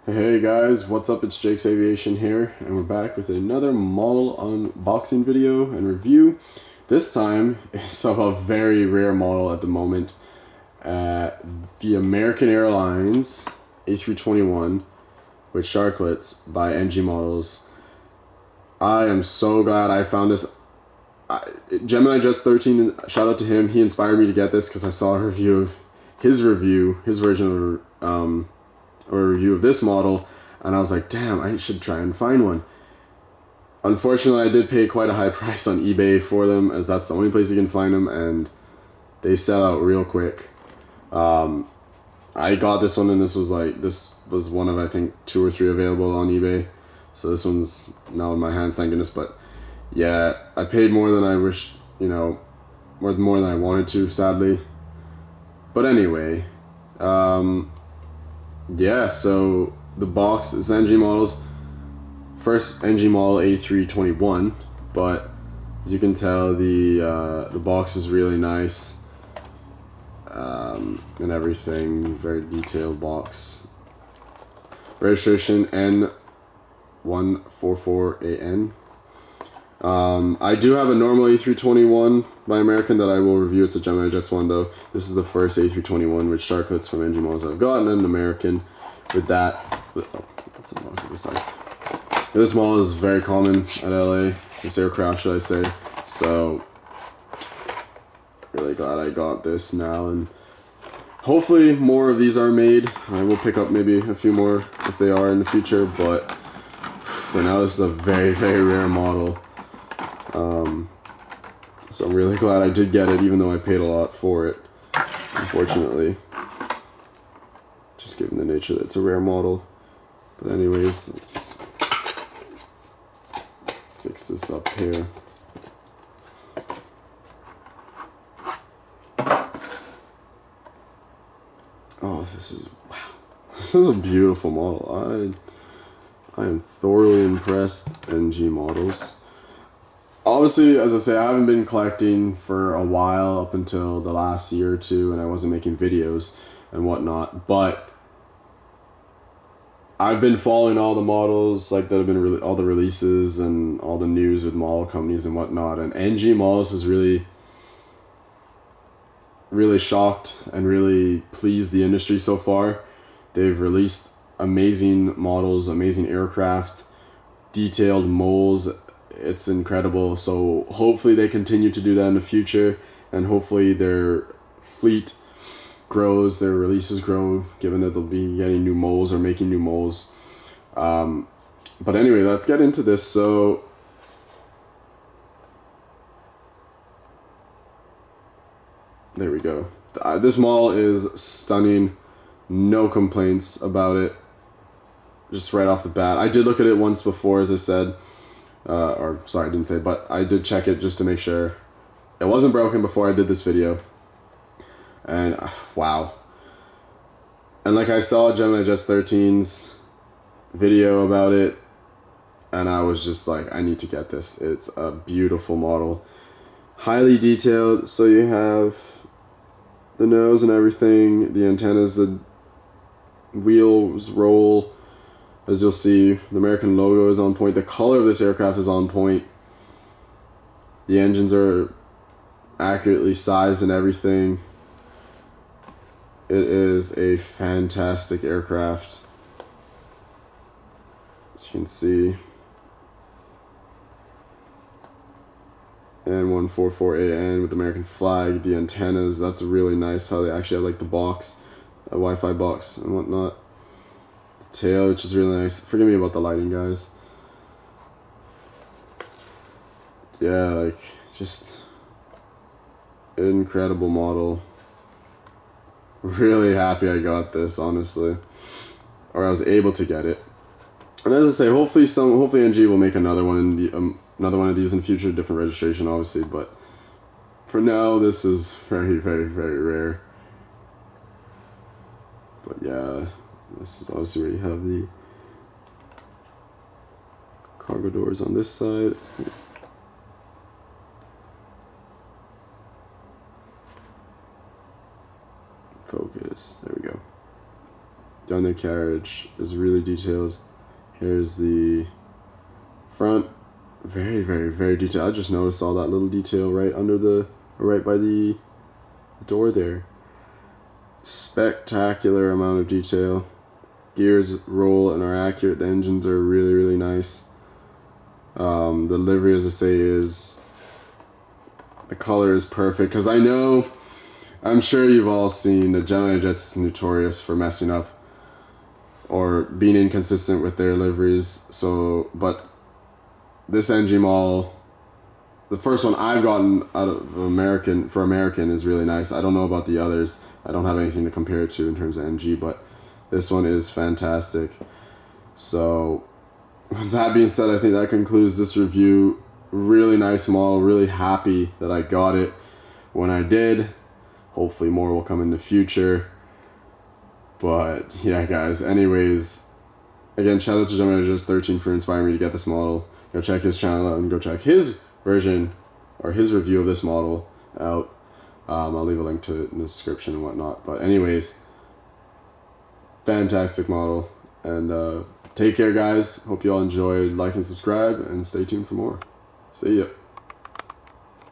Hey guys, what's up? It's Jake's Aviation here, and we're back with another model unboxing video and review. This time, it's of a very rare model at the moment. The American Airlines A321 with sharklets by NG Models. I am so glad I found this. Gemini Jets 13, shout out to him. He inspired me to get this because I saw a review of his version of a review of this model, and I was like, damn, I should try and find one. Unfortunately, I did pay quite a high price on eBay for them, as that's the only place you can find them, and they sell out real quick. I got this one, and this was one of, I think, 2 or 3 available on eBay, so this one's now in my hands, thank goodness. But yeah, I paid more than I wish, more than I wanted to, sadly. But anyway, yeah, so the box is NG Models. First NG model A321, but as you can tell, the box is really nice, and everything. Very detailed box. Registration N144AN. I do have a normal A321 by American that I will review. It's a Gemini Jets one though. This is the first A321 with sharklets from NG Models I've gotten, and an American with that. That's the box to the side. This model is very common at LA. This aircraft, should I say? So really glad I got this now, and hopefully more of these are made. I will pick up maybe a few more if they are in the future, but for now this is a very, very rare model. So I'm really glad I did get it, even though I paid a lot for it, unfortunately. Just given the nature that it's a rare model. But anyways, let's fix this up here. Oh, this is a beautiful model. I am thoroughly impressed. NG Models. Obviously, as I say, I haven't been collecting for a while, up until the last year or two, and I wasn't making videos and whatnot, but I've been following all the models, like, that have been all the releases and all the news with model companies and whatnot, and NG Models has really shocked and really pleased the industry so far. They've released amazing models, amazing aircraft, detailed molds. It's incredible. So hopefully they continue to do that in the future, and hopefully their fleet grows, their releases grow, given that they'll be getting new molds or making new molds. But anyway, let's get into this. So there we go. This model is stunning. No complaints about it. Just right off the bat. I did look at it once before, as I said. Or sorry, I didn't say, but I did check it just to make sure it wasn't broken before I did this video. And wow. And like, I saw Gemini Jets 13's video about it, and I was just like, I need to get this. It's a beautiful model. Highly detailed. So you have the nose and everything, the antennas, the wheels roll. As you'll see, the American logo is on point. The color of this aircraft is on point. The engines are accurately sized and everything. It is a fantastic aircraft. As you can see. N144AN with the American flag. The antennas, that's really nice how they actually have, like, the box, a Wi-Fi box and whatnot. Tail, which is really nice. Forgive me about the lighting, guys. Yeah, like, just incredible model. Really happy I got this, honestly, or I was able to get it. And as I say, hopefully NG will make another one of these in future, different registration, obviously. But for now, this is very, very, very rare. But yeah. This is obviously where you have the cargo doors on this side. Focus. There we go. undercarriage is really detailed. Here's the front. Very, very, very detailed. I just noticed all that little detail right by the door there. Spectacular amount of detail. Gears roll and are accurate. The engines are really, really nice. The livery, as I say, the color is perfect, because I'm sure you've all seen that Gemini Jets is notorious for messing up or being inconsistent with their liveries. So, but this NG model, the first one I've gotten out of American is really nice. I don't know about the others. I don't have anything to compare it to in terms of NG, but this one is fantastic. So, with that being said, I think that concludes this review. Really nice model. Really happy that I got it when I did. Hopefully more will come in the future. But yeah, guys. Anyways, again, shout out to Gemini13 for inspiring me to get this model. Go check his channel out and go check his version or his review of this model out. I'll leave a link to it in the description and whatnot. But anyways, fantastic model. And take care, guys. Hope you all enjoyed. Like and subscribe, and stay tuned for more. See ya.